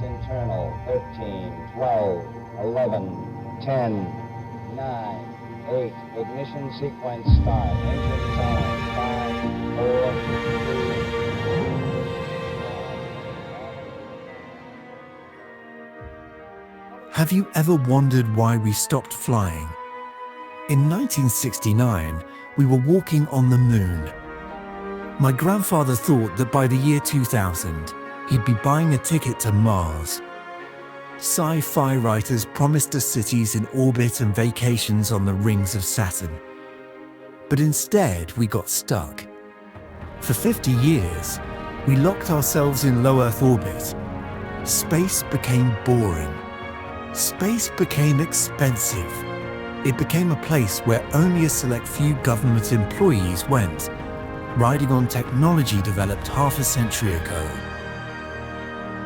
internal. 13, 12, 11, 10, 9, 8. Ignition sequence start. Engines on. 5, 4, 3. Have you ever wondered why we stopped flying? In 1969, we were walking on the moon. My grandfather thought that by the year 2000, he'd be buying a ticket to Mars. Sci-fi writers promised us cities in orbit and vacations on the rings of Saturn. But instead, we got stuck. For 50 years, we locked ourselves in low Earth orbit. Space became boring. Space became expensive. It became a place where only a select few government employees went, riding on technology developed half a century ago.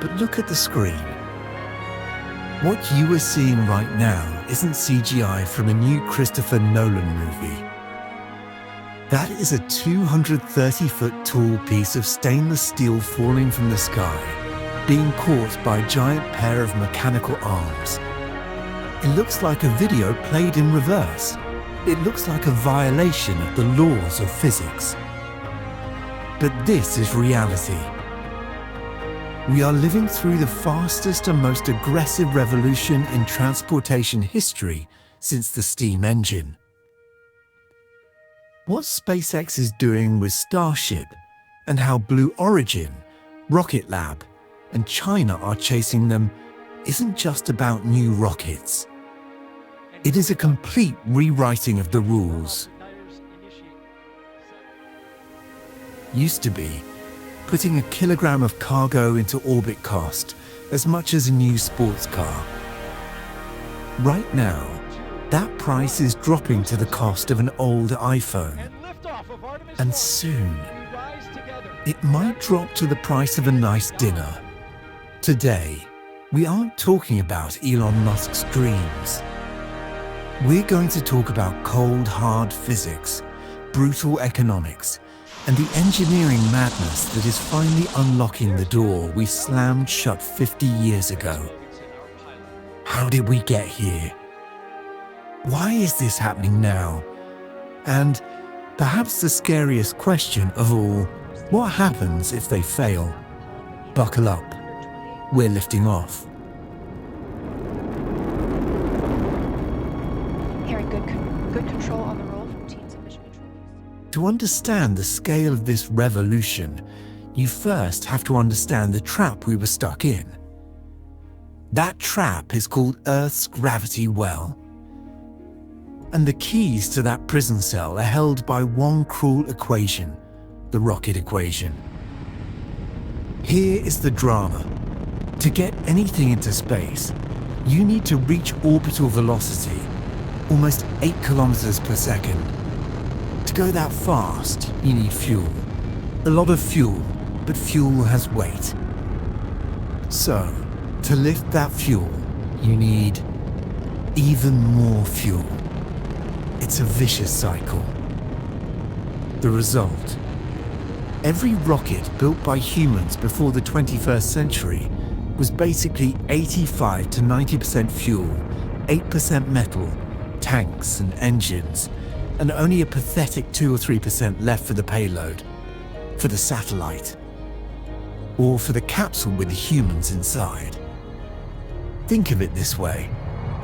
But look at the screen. What you are seeing right now isn't CGI from a new Christopher Nolan movie. That is a 230-foot tall piece of stainless steel falling from the sky, being caught by a giant pair of mechanical arms. It looks like a video played in reverse. It looks like a violation of the laws of physics. But this is reality. We are living through the fastest and most aggressive revolution in transportation history since the steam engine. What SpaceX is doing with Starship, and how Blue Origin, Rocket Lab, and China are chasing them, isn't just about new rockets. It is a complete rewriting of the rules. Used to be, putting a kilogram of cargo into orbit cost as much as a new sports car. Right now, that price is dropping to the cost of an old iPhone. And soon, it might drop to the price of a nice dinner. Today, we aren't talking about Elon Musk's dreams. We're going to talk about cold, hard physics, brutal economics, and the engineering madness that is finally unlocking the door we slammed shut 50 years ago. How did we get here? Why is this happening now? And perhaps the scariest question of all, what happens if they fail? Buckle up. We're lifting off. Hearing good control on the roll from teams of mission control. To understand the scale of this revolution, you first have to understand the trap we were stuck in. That trap is called Earth's gravity well. And the keys to that prison cell are held by one cruel equation, the rocket equation. Here is the drama. To get anything into space, you need to reach orbital velocity, almost 8 kilometers per second. To go that fast, you need fuel. A lot of fuel, but fuel has weight. So, to lift that fuel, you need even more fuel. It's a vicious cycle. The result: every rocket built by humans before the 21st century was basically 85 to 90% fuel, 8% metal, tanks and engines, and only a pathetic 2 or 3% left for the payload, for the satellite, or for the capsule with the humans inside. Think of it this way.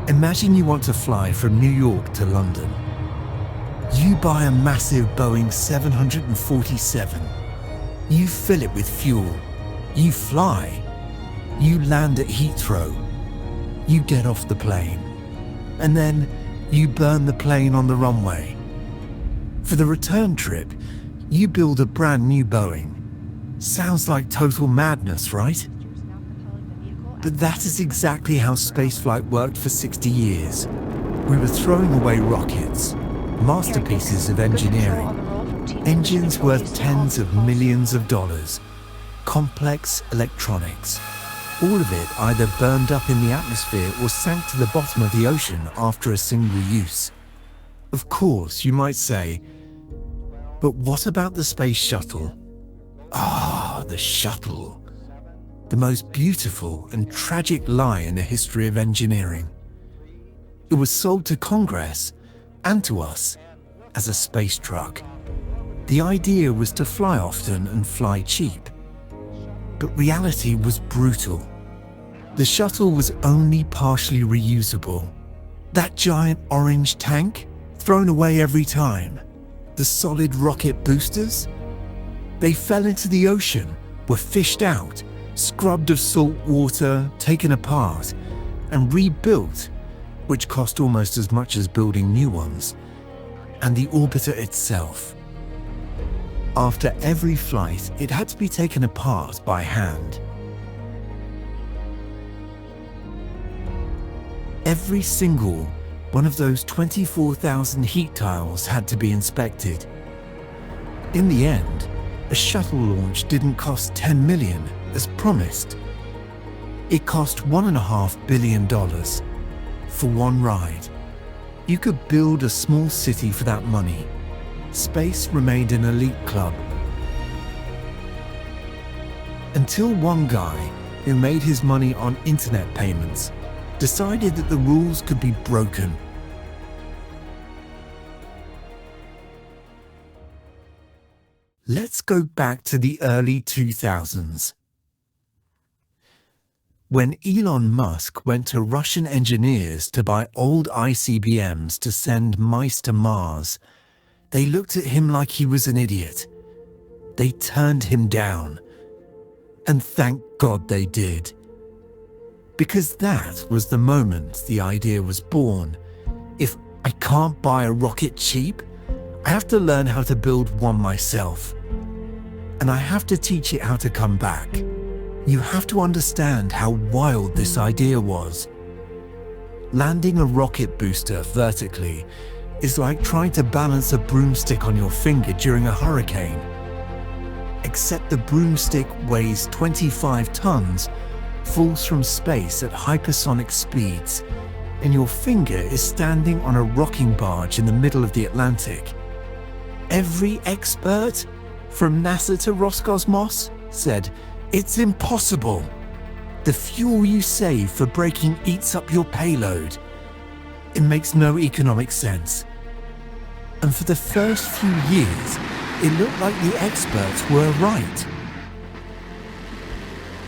Imagine you want to fly from New York to London. You buy a massive Boeing 747. You fill it with fuel. You fly. You land at Heathrow. You get off the plane. And then you burn the plane on the runway. For the return trip, you build a brand new Boeing. Sounds like total madness, right? But that is exactly how spaceflight worked for 60 years. We were throwing away rockets, masterpieces of engineering, engines worth tens of millions of dollars, complex electronics. All of it either burned up in the atmosphere or sank to the bottom of the ocean after a single use. Of course, you might say, but what about the Space Shuttle? Ah, the shuttle. the most beautiful and tragic lie in the history of engineering. It was sold to Congress and to us as a space truck. The idea was to fly often and fly cheap. But reality was brutal. The shuttle was only partially reusable. That giant orange tank, thrown away every time. The solid rocket boosters, they fell into the ocean, were fished out, scrubbed of salt water, taken apart, and rebuilt, which cost almost as much as building new ones. And the orbiter itself. After every flight, it had to be taken apart by hand. Every single one of those 24,000 heat tiles had to be inspected. In the end, a shuttle launch didn't cost $10 million as promised. It cost $1.5 billion for one ride. You could build a small city for that money. Space remained an elite club. Until one guy who made his money on internet payments decided that the rules could be broken. Let's go back to the early 2000s. When Elon Musk went to Russian engineers to buy old ICBMs to send mice to Mars, they looked at him like he was an idiot. They turned him down. And thank God they did. Because that was the moment the idea was born. If I can't buy a rocket cheap, I have to learn how to build one myself. And I have to teach it how to come back. You have to understand how wild this idea was. Landing a rocket booster vertically is like trying to balance a broomstick on your finger during a hurricane. Except the broomstick weighs 25 tons, falls from space at hypersonic speeds, and your finger is standing on a rocking barge in the middle of the Atlantic. Every expert, from NASA to Roscosmos, said, "It's impossible. The fuel you save for braking eats up your payload. It makes no economic sense." And for the first few years, it looked like the experts were right.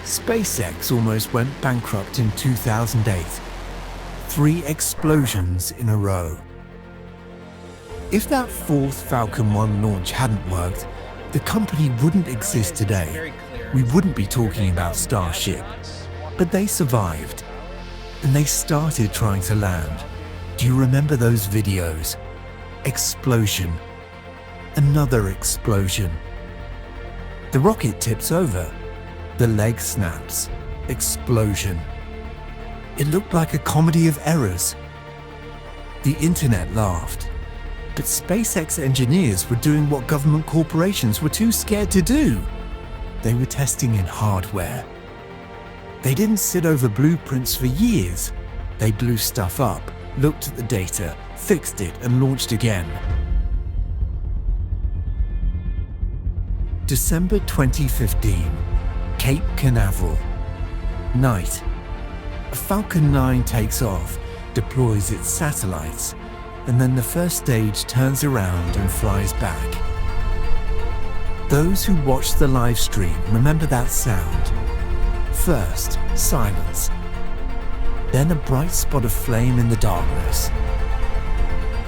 SpaceX almost went bankrupt in 2008. 3 explosions in a row. If that fourth Falcon 1 launch hadn't worked, the company wouldn't exist today. We wouldn't be talking about Starship. But they survived. And they started trying to land. Do you remember those videos? Explosion. Another explosion. The rocket tips over. The leg snaps. Explosion. It looked like a comedy of errors. The internet laughed. But SpaceX engineers were doing what government corporations were too scared to do. They were testing in hardware. They didn't sit over blueprints for years. They blew stuff up, looked at the data, fixed it, and launched again. December 2015, Cape Canaveral. Night. A Falcon 9 takes off, deploys its satellites, and then the first stage turns around and flies back. Those who watched the live stream remember that sound. First, silence. Then a bright spot of flame in the darkness.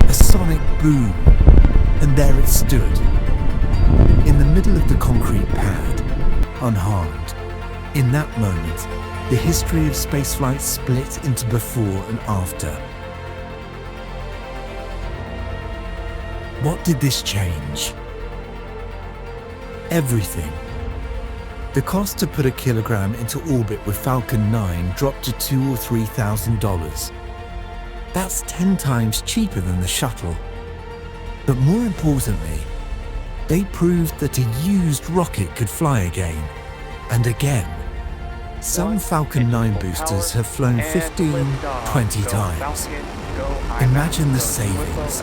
A sonic boom, and there it stood, in the middle of the concrete pad, unharmed. In that moment, the history of spaceflight split into before and after. What did this change? Everything. The cost to put a kilogram into orbit with Falcon 9 dropped to $2,000 or $3,000. That's 10 times cheaper than the shuttle. But more importantly, they proved that a used rocket could fly again and again. Some Falcon 9 boosters have flown 15, 20 times. Imagine the savings.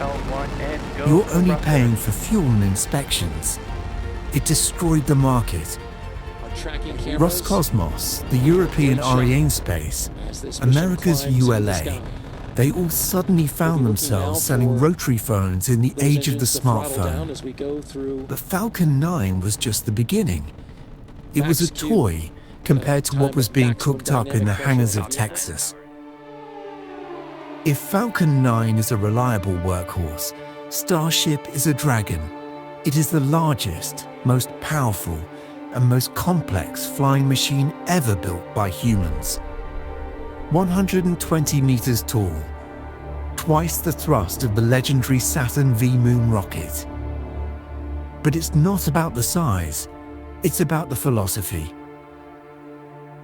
You're only paying for fuel and inspections. It destroyed the market. tracking cameras. Roscosmos, the European Arianespace, America's ULA, they all suddenly found themselves selling rotary phones in the age of the smartphone. But Falcon 9 was just the beginning. It was a toy compared to what was being cooked up in the hangars of Texas. If Falcon 9 is a reliable workhorse, Starship is a dragon. It is the largest, most powerful, and most complex flying machine ever built by humans. 120 meters tall, twice the thrust of the legendary Saturn V moon rocket. But it's not about the size, it's about the philosophy.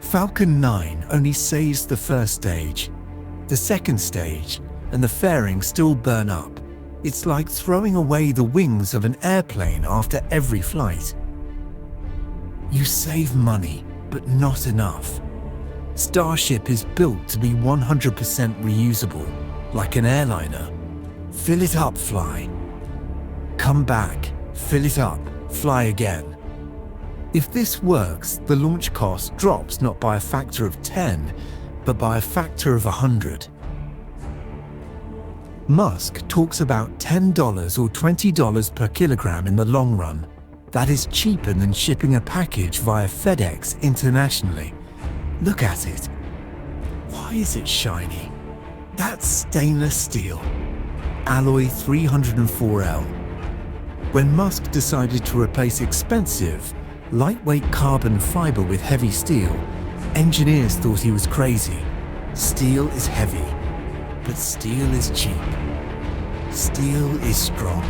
Falcon 9 only saves the first stage. The second stage and the fairings still burn up. It's like throwing away the wings of an airplane after every flight. You save money, but not enough. Starship is built to be 100% reusable, like an airliner. Fill it up, fly. Come back, fill it up, fly again. If this works, the launch cost drops not by a factor of 10, but by a factor of 100. Musk talks about $10 or $20 per kilogram in the long run. That is cheaper than shipping a package via FedEx internationally. Look at it. Why is it shiny? That's stainless steel. Alloy 304L. When Musk decided to replace expensive, lightweight carbon fiber with heavy steel, engineers thought he was crazy. Steel is heavy, but steel is cheap. Steel is strong.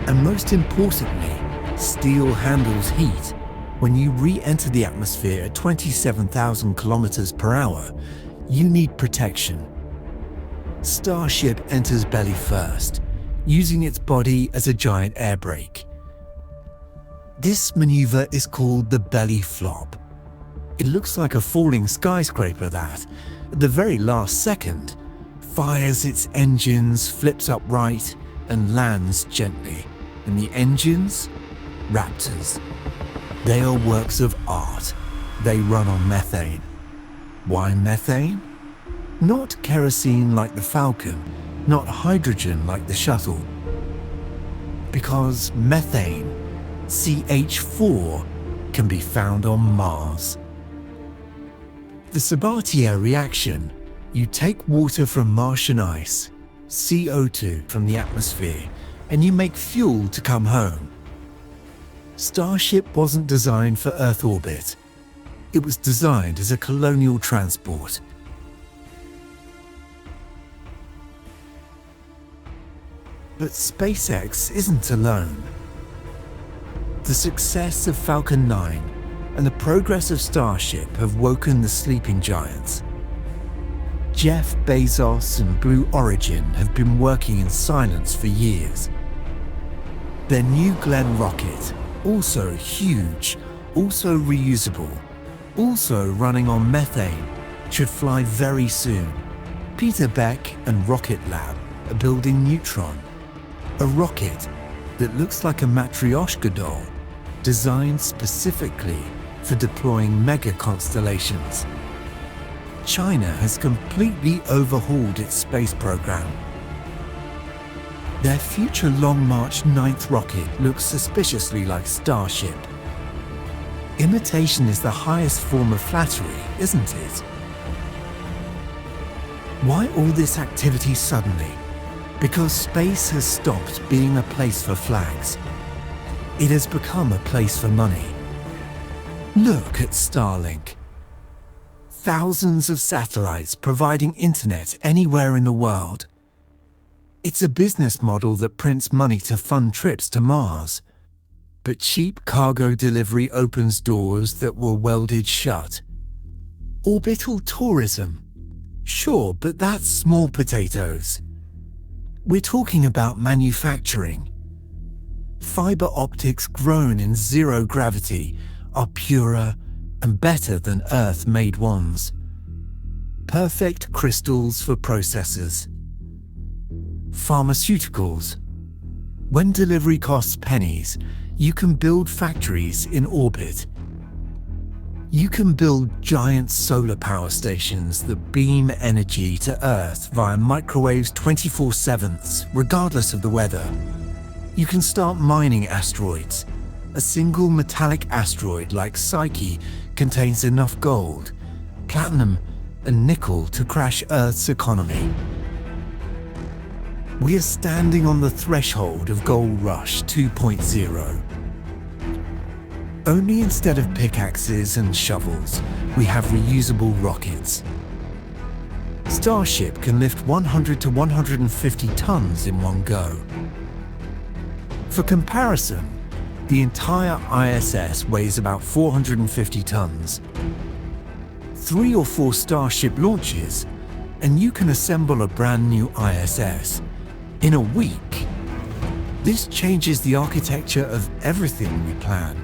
And most importantly, steel handles heat. When you re-enter the atmosphere at 27,000 kilometers per hour, you need protection. Starship enters belly first, using its body as a giant air brake. This maneuver is called the belly flop. It looks like a falling skyscraper that, at the very last second, fires its engines, flips upright, and lands gently. And the engines? Raptors. They are works of art. They run on methane. Why methane? Not kerosene like the Falcon, not hydrogen like the shuttle. Because methane, CH4, can be found on Mars. The Sabatier reaction: you take water from Martian ice, CO2 from the atmosphere, and you make fuel to come home. Starship wasn't designed for Earth orbit. It was designed as a colonial transport. But SpaceX isn't alone. The success of Falcon 9 and the progress of Starship have woken the sleeping giants. Jeff Bezos and Blue Origin have been working in silence for years. Their New Glenn rocket, also huge, also reusable, also running on methane, should fly very soon. Peter Beck and Rocket Lab are building Neutron, a rocket that looks like a Matryoshka doll, designed specifically for deploying mega constellations. China has completely overhauled its space program. Their future Long March 9th rocket looks suspiciously like Starship. Imitation is the highest form of flattery, isn't it? Why all this activity suddenly? Because space has stopped being a place for flags. It has become a place for money. Look at Starlink. Thousands of satellites providing internet anywhere in the world. It's a business model that prints money to fund trips to Mars. But cheap cargo delivery opens doors that were welded shut. Orbital tourism. Sure, but that's small potatoes. We're talking about manufacturing. Fiber optics grown in zero gravity are purer and better than Earth-made ones. Perfect crystals for processors. Pharmaceuticals. When delivery costs pennies, you can build factories in orbit. You can build giant solar power stations that beam energy to Earth via microwaves 24/7, regardless of the weather. You can start mining asteroids. A single metallic asteroid like Psyche contains enough gold, platinum, and nickel to crash Earth's economy. We are standing on the threshold of Gold Rush 2.0. Only instead of pickaxes and shovels, we have reusable rockets. Starship can lift 100 to 150 tons in one go. For comparison, the entire ISS weighs about 450 tons. 3 or 4 Starship launches, and you can assemble a brand new ISS in a week. This changes the architecture of everything we plan.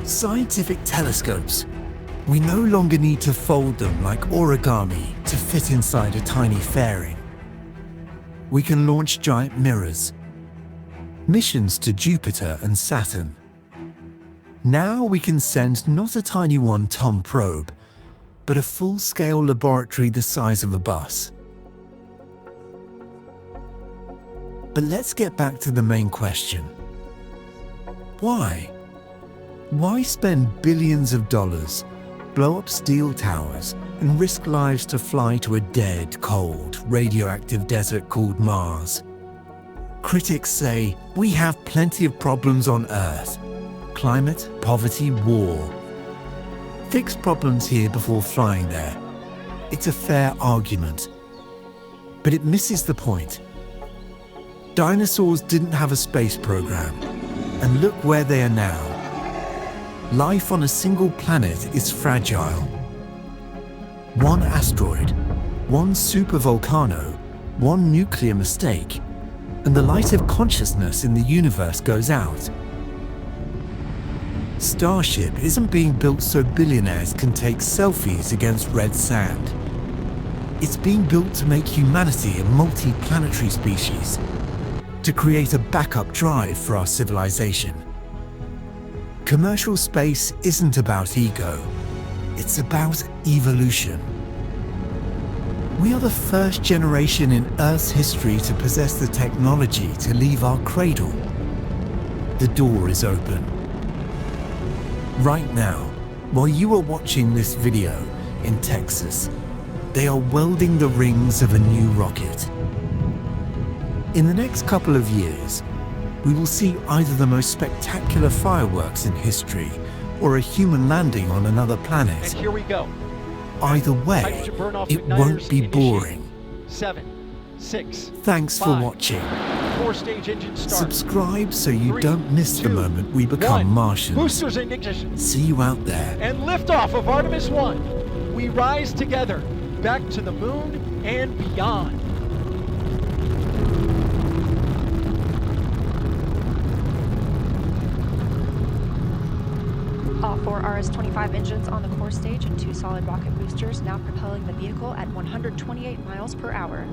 Scientific telescopes. We no longer need to fold them like origami to fit inside a tiny fairing. We can launch giant mirrors. Missions to Jupiter and Saturn. Now we can send not a tiny 1-ton probe, but a full-scale laboratory the size of a bus. But let's get back to the main question. Why? Why spend billions of dollars, blow up steel towers, and risk lives to fly to a dead, cold, radioactive desert called Mars? Critics say, we have plenty of problems on Earth. Climate, poverty, war. Fix problems here before flying there. It's a fair argument. But it misses the point. Dinosaurs didn't have a space program, and look where they are now. Life on a single planet is fragile. One asteroid, one supervolcano, one nuclear mistake, and the light of consciousness in the universe goes out. Starship isn't being built so billionaires can take selfies against red sand. It's being built to make humanity a multi-planetary species, to create a backup drive for our civilization. Commercial space isn't about ego, it's about evolution. We are the first generation in Earth's history to possess the technology to leave our cradle. The door is open. Right now, while you are watching this video in Texas, they are welding the rings of a new rocket. In the next couple of years, we will see either the most spectacular fireworks in history or a human landing on another planet. And here we go. Either way, it won't be boring. 7, 6. Thanks for 5, watching. 4-stage engine start. Subscribe so you 3, don't miss the 2, moment we become 1. Martians. Boosters in ignition. See you out there. And liftoff of Artemis 1. We rise together, back to the moon and beyond. All 4 RS-25 engines on the core stage and 2 solid rocket boosters now propelling the vehicle at 128 miles per hour.